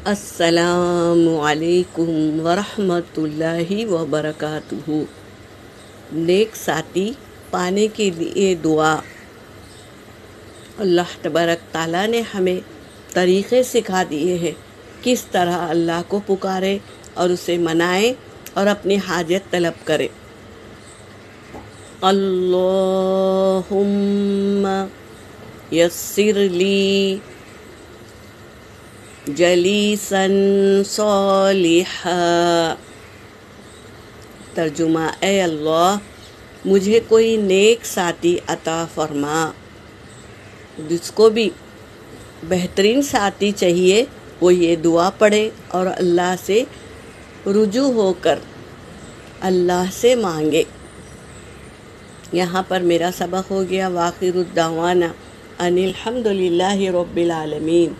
अस्सलामुअलैकुम वरहमतुल्लाहि वबरकातुहू। नेक साथी पाने के लिए दुआ। अल्लाह तबारक ताला ने हमें तरीक़े सिखा दिए हैं किस तरह अल्लाह को पुकारे और उसे मनाए और अपनी हाजत तलब करे। अल्लाहुम्मा यस्सिर ली जलीसन सॉलिहा। तर्जुमा, ए अल्लाह मुझे कोई नेक साथी अता फरमा। जिसको भी बेहतरीन साथी चाहिए वो ये दुआ पढ़े और अल्लाह से रुजू होकर अल्लाह से मांगे। यहाँ पर मेरा सबक हो गया। वाखिरुद्दावाना अनिल हम्दुलिल्लाहि रब्बिल आलमीन।